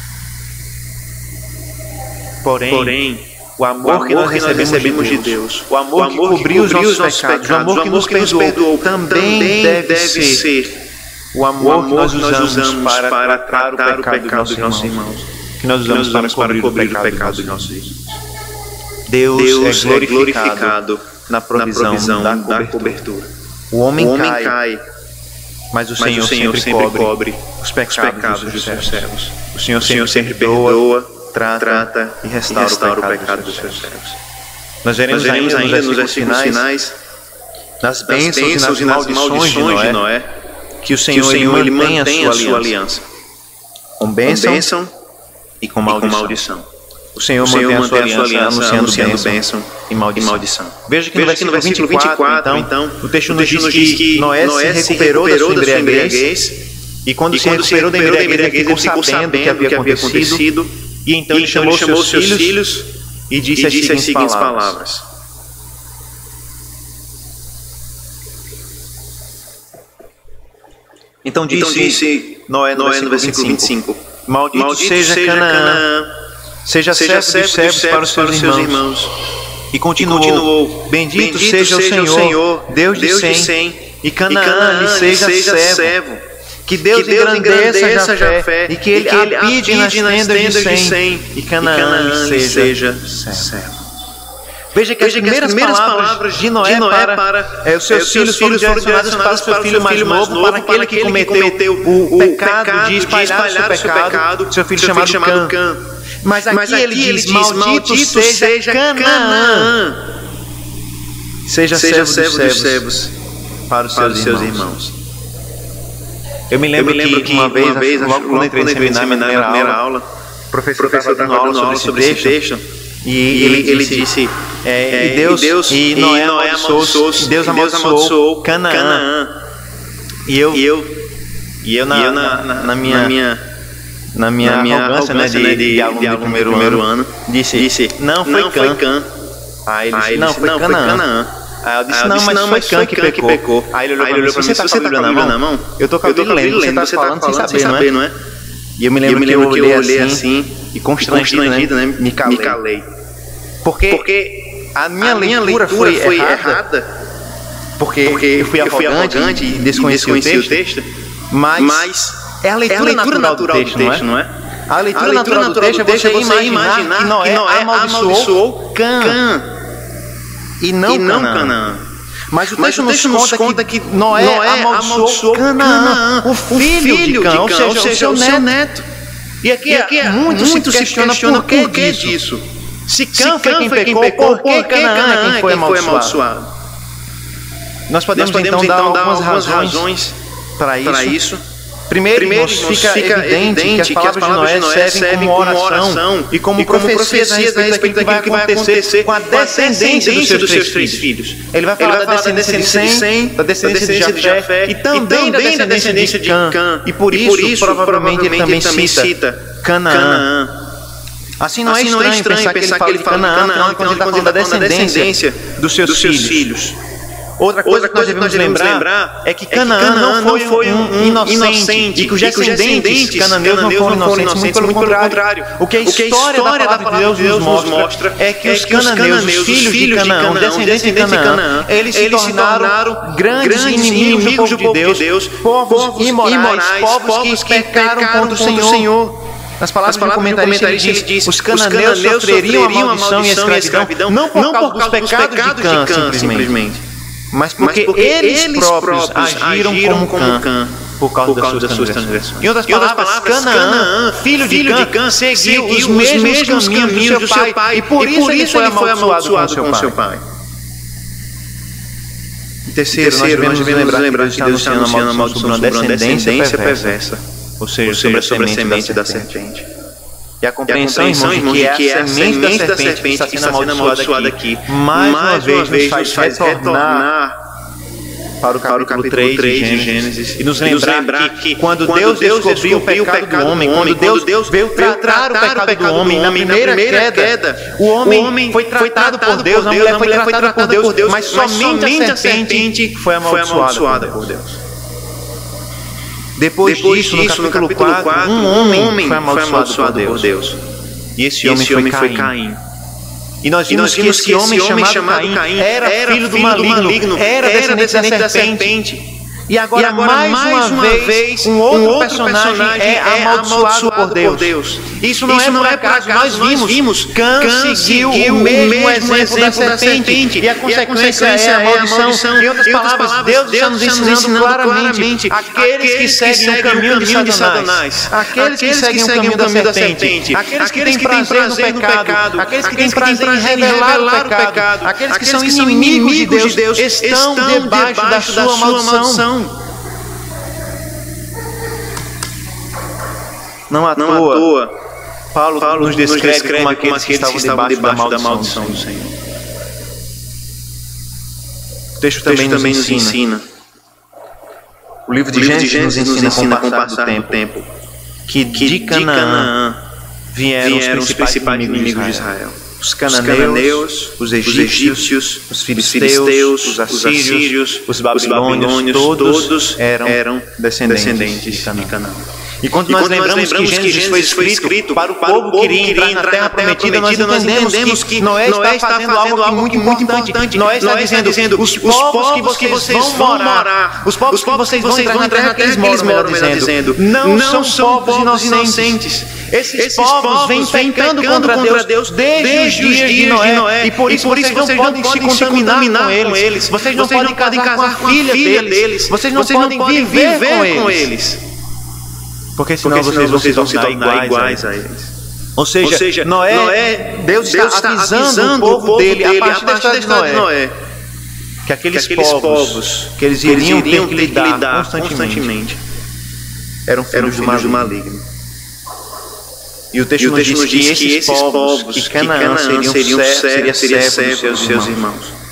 Porém, o amor que nós recebemos de Deus, o amor que cobriu os nossos pecados, o amor que nos perdoou, também deve ser o amor que nós usamos para tratar o pecado dos nossos irmãos, que nós usamos para cobrir o pecado dos nossos irmãos. Deus é glorificado na provisão da cobertura. O homem cai, mas o Senhor sempre cobre os pecados dos seus servos. O Senhor sempre perdoa, trata e restaura o pecado dos seus servos. Nós veremos ainda nos versículos finais, nas bênçãos e nas maldições de Noé, que o Senhor ele mantém a sua aliança com bênção e com maldição. O Senhor mantém a sua aliança anunciando bênção e maldição. Veja que no versículo 24, então, o texto nos diz que Noé se recuperou da sua embriaguez, e quando se recuperou da embriaguez, ele ficou sabendo o que havia acontecido. E então ele chamou seus filhos e disse as seguintes palavras. Então disse Noé no versículo 25: Maldito seja Canaã, seja servo dos servos para os seus irmãos. E continuou: Bendito seja o Senhor, Deus de Sem, e Canaã lhe seja servo. Que Deus engrandeça Jafé, e que ele habite nas tendas de Sem, e Canaã lhe seja servo. Veja que as primeiras palavras de Noé para os seus filhos foram direcionadas para o seu filho mais novo, para aquele que cometeu o pecado de espalhar o seu pecado, seu filho chamado Cã. Mas aqui ele diz: Maldito seja Canaã, seja servo dos servos para os seus irmãos. Eu me lembro que uma vez, logo quando entrei no seminário, na primeira aula, o professor estava dando aula sobre esse texto, e ele disse, e Noé amaldiçoou, Deus amaldiçoou Canaã. E eu na minha arrogância, né, de aluno do primeiro ano, disse, não foi Cã. Aí ele disse, não, foi Canaã. Aí eu disse, não, mas foi Cã que pecou. Aí ele olhou pra mim, você tá com a Bíblia na mão? Eu tô com a Bíblia lendo, você tá falando sem saber, não é? E eu me lembro que eu olhei assim, e constrangido, né, me calei. Porque a minha leitura foi errada, porque eu fui arrogante e desconheci o texto, mas é a leitura natural do texto, não é? A leitura natural do texto é você imaginar que Noé amaldiçoou Cã e não Canaã. Mas o texto nos conta que Noé amaldiçoou Canaã, o filho de Cã, ou seja, o seu neto. E aqui muito se questiona por que disso. Se Cã foi quem pecou, por que Canaã é quem foi amaldiçoado? Nós podemos então dar algumas razões para isso. Primeiro, fica evidente que as palavras de Noé servem como oração e como profecias a respeito daquilo que vai acontecer com a descendência dos seus 3 filhos. Ele vai falar da descendência de Sem, da descendência de Jafé e também da descendência de Cã. E por isso, provavelmente, ele também cita Canaã. Assim não é estranho pensar que ele fala de Canaã, quando ele está falando da descendência dos seus filhos. Outra coisa que nós devemos lembrar é que Canaã não foi um inocente e que os descendentes cananeus não foram inocentes, muito pelo contrário. O que a história da palavra de Deus nos mostra é que os cananeus, os filhos de Canaã, descendentes de Canaã, eles se tornaram grandes inimigos do povo de Deus, povos imorais, povos que pecaram contra o Senhor. Nas palavras do comentarista ele diz: os cananeus sofreriam a maldição e a escravidão não por causa dos pecados de Cã, simplesmente, mas porque eles próprios agiram como Cã por causa das suas transgressões. Em outras palavras, Canaã, filho de Cã, seguiu os mesmos caminhos do seu pai e por isso ele foi amaldiçoado com seu pai. Em terceiro, nós devemos lembrar que Deus está anunciando a maldição sobre uma descendência perversa, ou seja, sobre a semente da serpente. E a compreensão, irmãos, de que é a semente da serpente que está sendo amaldiçoada aqui, mais uma vez nos faz retornar para o capítulo 3 de Gênesis e nos lembrar que quando Deus descobriu o pecado do homem, quando Deus veio tratar o pecado do homem na primeira queda, o homem foi tratado por Deus, a mulher foi tratada por Deus, mas somente a serpente foi amaldiçoada por Deus. Depois disso, no capítulo 4, um homem foi amaldiçoado por Deus. E esse homem foi Caim. E nós vimos que esse homem chamado Caim era filho do maligno, era descendente da serpente. E agora mais uma vez, um outro personagem é amaldiçoado por Deus. Isso não é por acaso. Nós vimos Cã seguiu o mesmo exemplo da serpente. E a consequência é a maldição. Em outras palavras, Deus está nos ensinando claramente aqueles que seguem o caminho de Satanás, aqueles que seguem o caminho da serpente, aqueles que têm prazer no pecado, aqueles que têm prazer em revelar o pecado, aqueles que são inimigos de Deus, estão debaixo da sua maldição. Não à toa, Paulo nos descreve como aqueles que estavam debaixo da maldição do Senhor. O texto também nos ensina. O livro de Gênesis nos ensina com o passar do tempo que de Canaã vieram os principais inimigos de Israel. Os cananeus, os egípcios, os filisteus, os assírios, os babilônios, todos eram descendentes de Canaã. E quando nós lembramos que Gênesis foi escrito para o povo que queria entrar na terra prometida, nós entendemos que Noé está fazendo algo muito importante. Noé está dizendo, os povos que vocês vão morar, os povos que vocês vão entrar na terra que eles moram, dizendo, não são povos inocentes. Esses povos vêm pecando contra Deus desde os dias de Noé. E por isso vocês não podem se contaminar com eles. Vocês não podem casar com a filha deles. Vocês não podem viver com eles. Porque senão vocês vão se tornar iguais a eles. Ou seja, Deus está avisando o povo dele, a partir da história de Noé, que aqueles povos que eles iriam ter que lidar constantemente eram filhos do maligno. E o texto nos diz que esses povos, que Canaã seria servo dos seus irmãos.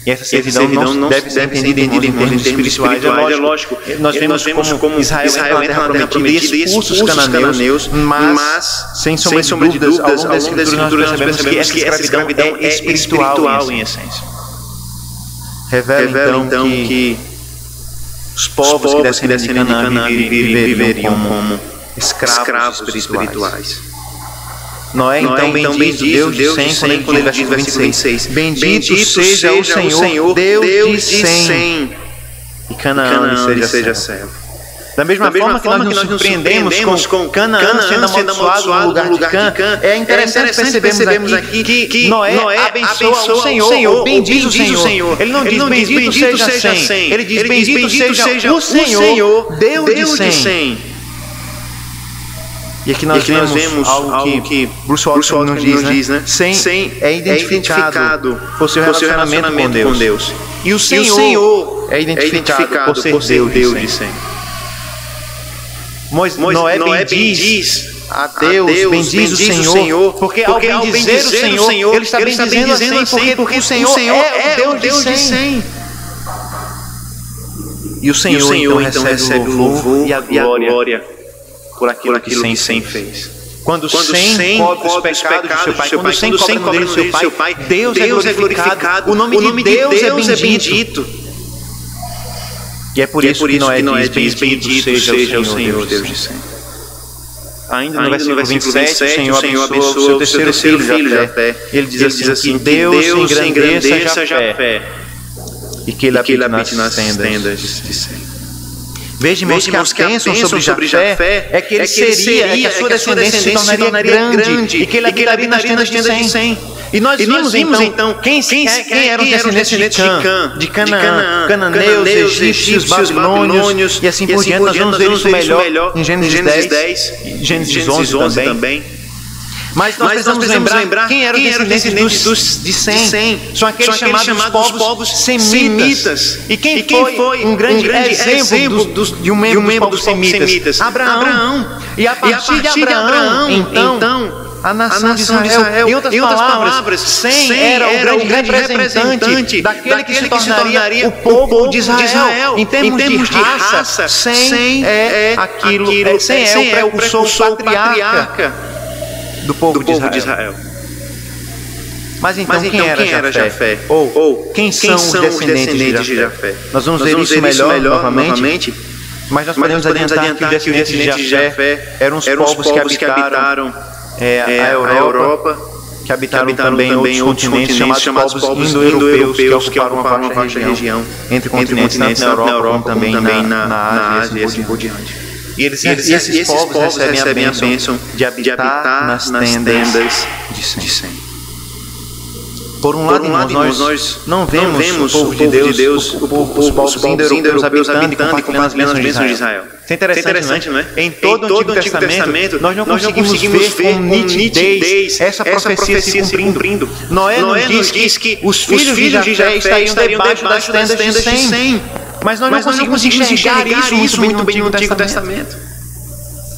E essa servidão não deve ser entendida em termos espirituais. É lógico, nós vemos como Israel entra na terra prometida e expulsa os cananeus, mas, sem sombra de dúvidas, ao longo das escrituras nós percebemos que essa escravidão é espiritual em essência. Revela então que os povos que descendem de Canaã viveriam como escravos espirituais. Noé então bendiz Deus de Sem, quando ele diz versículo 26, bendito seja o Senhor, Deus de Sem, e Canaã lhe seja servo. Da mesma forma que nós nos surpreendemos com Canaã sendo amaldiçoado no lugar de Cã, é interessante percebermos aqui que Noé abençoa o Senhor, bendiz o Senhor. Ele não diz bendito seja Sem, ele diz bendito seja o Senhor, Deus de Sem. E aqui nós vemos algo que Bruce Waltker nos diz, né? Sem é identificado por seu relacionamento com Deus. E o Senhor é identificado por ser Deus de Sem. Noé bendiz a Deus, bendiz o Senhor, porque ao bendizer o Senhor, ele está bendizendo assim, porque o Senhor é o Deus de Sem. E o Senhor então recebe o louvor e a glória por aquilo que Sem fez. Quando Sem cobre os pecados do seu pai, quando Sem cobre no dele do seu pai, Deus é glorificado, o nome de Deus é bendito. E é por isso que Noé diz, bendito seja o Senhor, Deus de Sem. Ainda no versículo 27, o Senhor abençoa o seu terceiro filho Jafé. Ele diz assim, Deus engrandeça Jafé, e que ele habite nas tendas de Sem. Veja, irmãos, que a bênção sobre Jafé é que ele seria, que a sua descendência se tornaria grande, e que ele habitaria nas tendas de Sem. E nós vimos então quem eram os descendentes de Canaã, cananeus, egípcios, babilônios e assim por diante. Nós vamos ver isso melhor em Gênesis 10, Gênesis 11 também. Mas nós precisamos lembrar quem eram os descendentes de Sem. São aqueles chamados povos semitas. E quem foi um grande exemplo de um membro dos povos semitas? Abraão. E a partir de Abraão, então, a nação de Israel. Em outras palavras, Sem era o grande representante daquele que se tornaria o povo de Israel. Em termos de raça, Sem é o precursor, o patriarca do povo de Israel. Mas então quem era Jafé? Ou quem são os descendentes de Jafé? Nós vamos ver isso melhor novamente. Mas nós podemos adiantar que os descendentes de Jafé eram os povos que habitaram a Europa, que habitaram também outros continentes chamados povos indo-europeus, que ocuparam uma vasta região entre continentes, tanto na Europa como também na Ásia e assim por diante. E esses povos recebem a bênção de habitar nas tendas de Sem. Por um lado, irmãos, nós não vemos o povo de Deus, os povos indo-europeus habitando e compartilhando as bênçãos de Israel. Isso é interessante, não é? Em todo o Antigo Testamento, nós não conseguimos ver com nitidez essa profecia se cumprindo. Noé nos diz que os filhos de Jafé estariam debaixo das tendas de Sem. Mas nós não conseguimos enxergar isso muito bem no Antigo Testamento.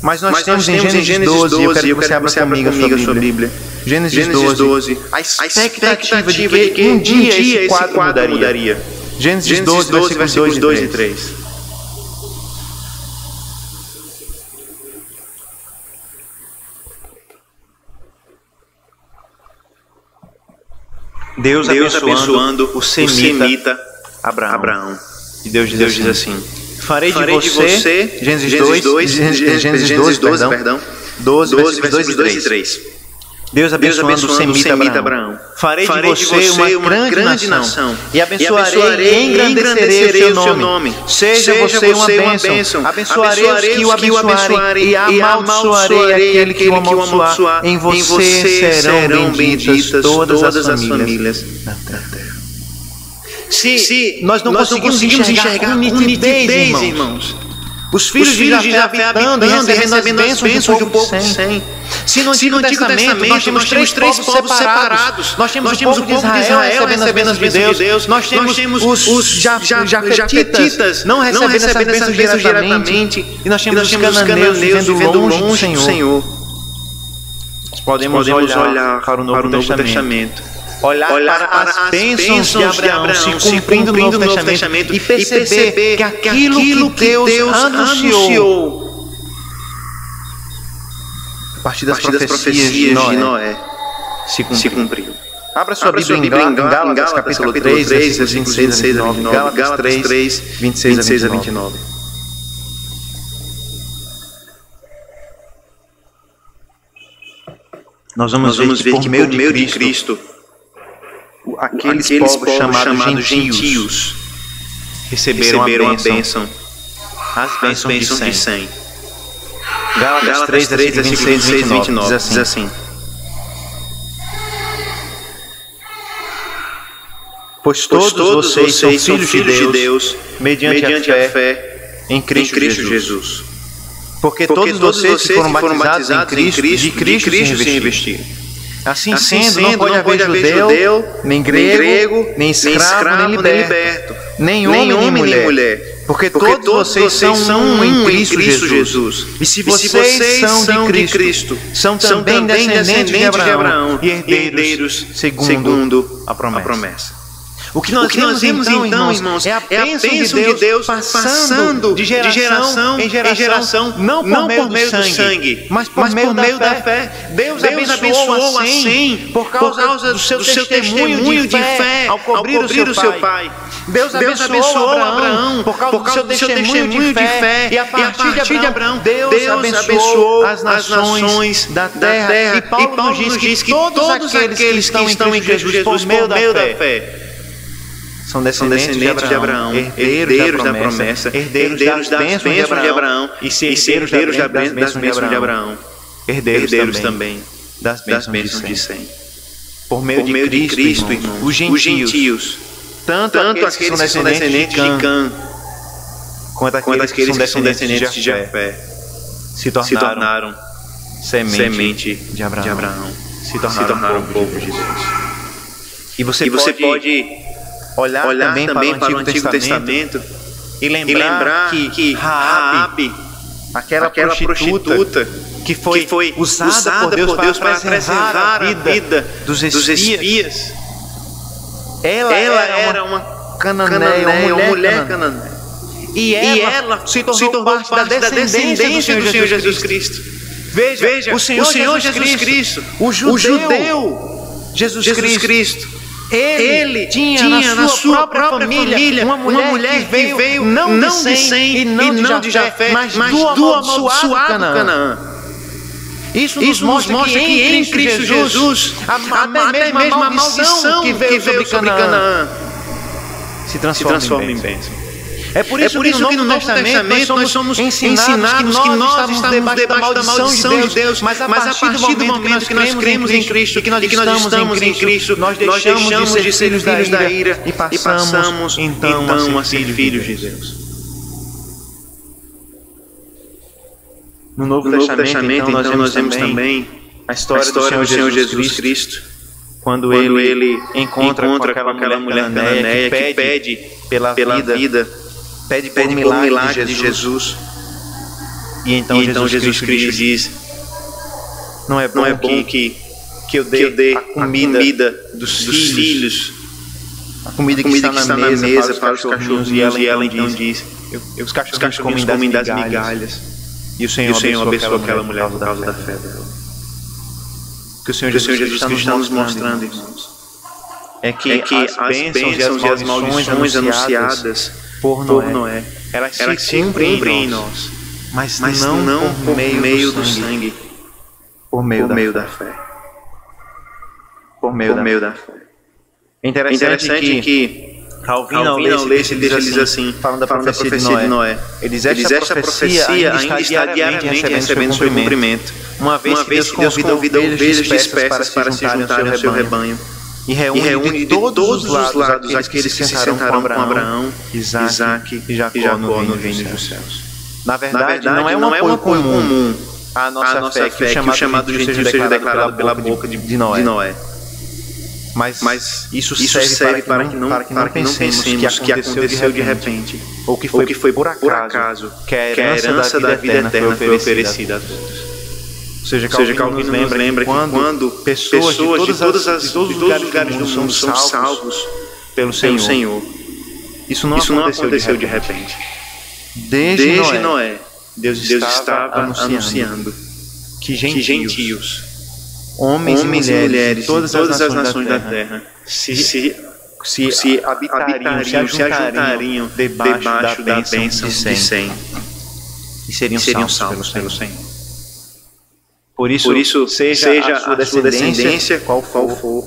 Mas nós temos em Gênesis 12, eu quero que você abra comigo a sua Bíblia. Gênesis 12, a expectativa de que um dia esse quadro mudaria. Gênesis 12, versículos 2 e 3. Deus abençoando o semita Abraão. E Deus diz assim: farei de você, Gênesis 12, perdão, 12, versículos 2 e 3. Deus abençoando o semita Abraão. Farei de você uma grande nação, e abençoarei e engrandecerei o seu nome. Seja você uma bênção. Abençoarei os que o abençoarem, e amaldiçoarei aquele que o amaldiçoar. Em você serão benditas todas as famílias da terra. Se nós não conseguimos enxergar com nitidez, irmãos, os filhos de Jafé habitando e recebendo as bênçãos do povo de Sem. Se no Antigo Testamento nós temos três povos separados, nós temos o povo de Israel recebendo as bênçãos de Deus, nós temos os jafetitas não recebendo essas bênçãos diretamente, e nós temos os cananeus vivendo longe do Senhor. Nós podemos olhar para o Novo Testamento, olhar para as bênçãos de Abraão se cumprindo no Novo Testamento e perceber que aquilo que Deus anunciou a partir das profecias de Noé se cumpriu. Abra sua Bíblia em Gálatas, capítulo 3, versículos 26 a 29. Gálatas 3, 26 a 29. Nós vamos ver que por meio de Cristo, aqueles povos chamados gentios receberam a bênção as bênçãos de Sem. Gálatas 3, 26 e 29 diz assim: Pois todos vocês são filhos de Deus, mediante a fé em Cristo Jesus. Porque todos vocês que foram batizados em Cristo, de Cristo se revestiram. Assim sendo, não pode haver judeu, nem grego, nem escravo, nem liberto, nem homem, nem mulher. Porque todos vocês são um em Cristo Jesus. E se vocês são de Cristo, são também descendentes de Abraão e herdeiros segundo a promessa. O que nós vemos então, irmãos, é a bênção de Deus passando de geração em geração, não por meio do sangue, mas por meio da fé. Deus abençoou a Sem por causa do seu testemunho de fé ao cobrir o seu pai. Deus abençoou Abraão por causa do seu testemunho de fé, e a partir de Abraão, Deus abençoou as nações da terra. E Paulo nos diz que todos aqueles que estão em Cristo Jesus por meio da fé são descendentes de Abraão, herdeiros da promessa, herdeiros das bênçãos de Abraão, e se herdeiros das bênçãos de Abraão, herdeiros também das bênçãos de Sem. Por meio de Cristo, irmãos, os gentios, tanto aqueles que são descendentes de Cã, quanto aqueles que são descendentes de Jafé, se tornaram semente de Abraão, se tornaram o povo de Jesus. E você pode olhar também para o Antigo Testamento e lembrar que Raabe, aquela prostituta que foi usada por Deus para preservar a vida dos espias, ela era uma cananeia, uma mulher cananeia. E ela se tornou parte da descendência do Senhor Jesus Cristo. Veja, o Senhor Jesus Cristo, o judeu Jesus Cristo, ele tinha na sua própria família uma mulher que veio não de Sem e não de Jafé, mas do amaldiçoado Canaã. Isso nos mostra que em Cristo Jesus, até mesmo a maldição que veio sobre Canaã se transforma em bênção. É por isso que no Novo Testamento nós somos ensinados que nós estamos debaixo da maldição de Deus, mas a partir do momento que nós cremos em Cristo e que nós estamos em Cristo, nós deixamos de ser filhos da ira e passamos então a ser filhos de Deus. No Novo Testamento, então, nós vemos também a história do Senhor Jesus Cristo, quando ele encontra com aquela mulher cananeia que pede pela vida, pede por milagre de Jesus. E então Jesus Cristo diz: não é bom que eu dê a comida dos filhos, a comida que está na mesa para os cachorros. E ela então diz: os cachorros comem das migalhas. E o Senhor abençoou aquela mulher por causa da fé dela. O que o Senhor Jesus Cristo está nos mostrando, irmãos, é que as bênçãos e as maldições anunciadas por Noé, elas se cumprem em nós, mas não por meio do sangue, por meio da fé. Por meio da fé. É interessante que Calvino, ao ler esse texto, diz assim, falando da profecia de Noé, ele diz: esta profecia ainda está diariamente recebendo seu cumprimento, uma vez que Deus convida ovelhas dispersas para se juntarem ao seu rebanho, e reúne de todos os lados aqueles que se sentaram com Abraão, Isaque e Jacó no reino dos céus. Na verdade, não é um apoio comum à nossa fé que o chamado gentil seja declarado pela boca de Noé. Mas isso serve para que não pensemos que aconteceu de repente, ou que foi por acaso que a herança da vida eterna foi oferecida a todos. Ou seja, Calvino lembra que quando pessoas de todos os lugares do mundo são salvos pelo Senhor, isso não aconteceu de repente. Desde Noé, Deus estava anunciando que gentios, homens e mulheres de todas as nações da terra se ajuntariam debaixo da bênção de Sem e seriam salvos pelo Senhor. Por isso, seja a sua descendência qual for,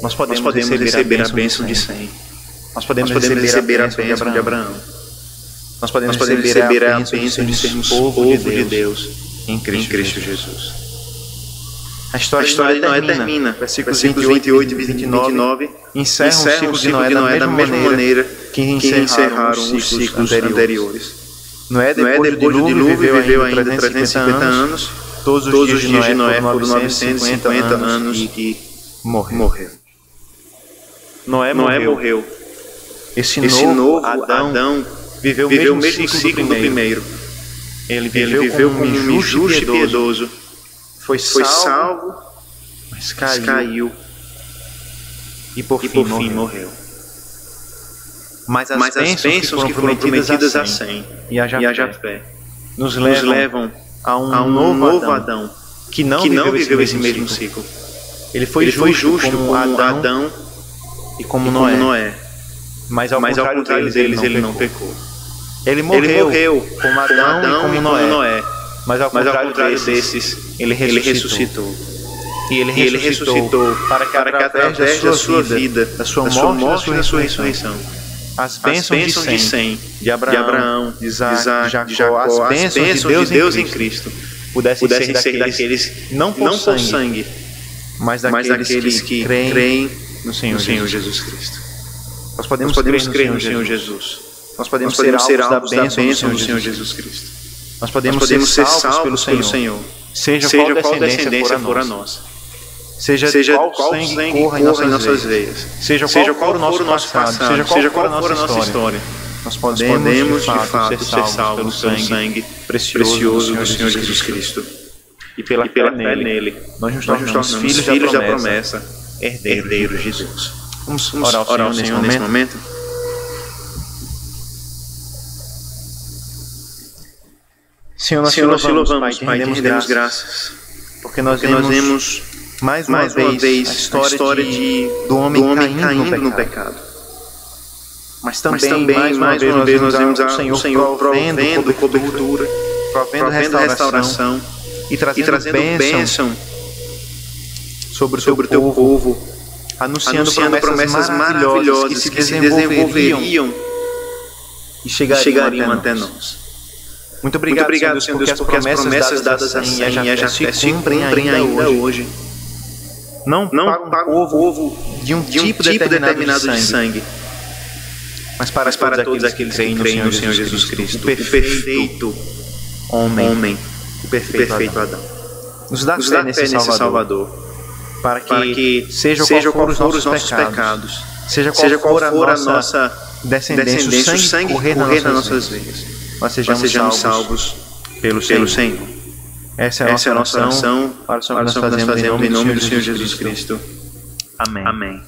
nós podemos receber a bênção de Sem. Nós podemos receber a bênção de Abraão. nós podemos receber a bênção de sermos povo de Deus em Cristo Jesus. A história de Noé termina. Versículos 28 e 29 encerram o ciclo de Noé da mesma maneira que encerraram os ciclos anteriores. Noé, depois do dilúvio, viveu ainda 350 anos. Todos os dias de Noé foram 950 anos e morreu. Noé morreu. Esse novo Adão viveu o mesmo ciclo do primeiro. Ele viveu como um justo e piedoso. Foi salvo, mas caiu e por fim morreu. Mas as bênçãos que foram prometidas a Sem e a Jafé nos levam a um novo Adão que não viveu esse mesmo ciclo. Ele foi justo como Adão e como Noé, mas ao contrário deles ele não pecou. Ele morreu como Adão e como Noé, mas ao contrário desses ele ressuscitou. E ele ressuscitou para que através da sua vida, da sua morte e da sua ressurreição, as bênçãos de Sem, de Abraão, de Isaac, de Jacó, as bênçãos de Deus em Cristo pudessem ser daqueles não por sangue, mas daqueles que creem no Senhor Jesus Cristo. Nós podemos crer no Senhor Jesus. Nós podemos ser alvos da bênção do Senhor Jesus Cristo. Nós podemos ser salvos pelo Senhor, seja qual descendência for a nossa. Seja qual sangue corra em nossas veias. Seja qual for o nosso passado. Seja qual for a nossa história. Nós podemos, de fato, ser salvos pelo sangue precioso do Senhor Jesus Cristo. E pela fé nele, nós nos tornamos filhos da promessa, herdeiros de Deus. Vamos orar ao Senhor nesse momento? Senhor, nós te louvamos, Pai, te rendemos graças, porque nós vemos mais uma vez a história do homem caindo no pecado. Mas também mais uma vez nós vemos o Senhor provendo cobertura, provendo restauração e trazendo bênção sobre o teu povo, anunciando promessas maravilhosas que se desenvolveriam e chegariam até nós. Muito obrigado, Senhor Deus, porque as promessas dadas a Sem e a Jafé se cumprem ainda hoje. Não para o povo de um tipo determinado de sangue, mas para todos aqueles que creem no Senhor Jesus Cristo, o perfeito homem, o perfeito Adão. Nos dá fé nesse Salvador, para que seja qual for os nossos pecados, seja qual for a nossa descendência, o sangue correr nas nossas veias, nós sejamos salvos pelo Senhor. Essa é a nossa oração para o Senhor que nós fazemos em nome do Senhor Jesus Cristo. Amém.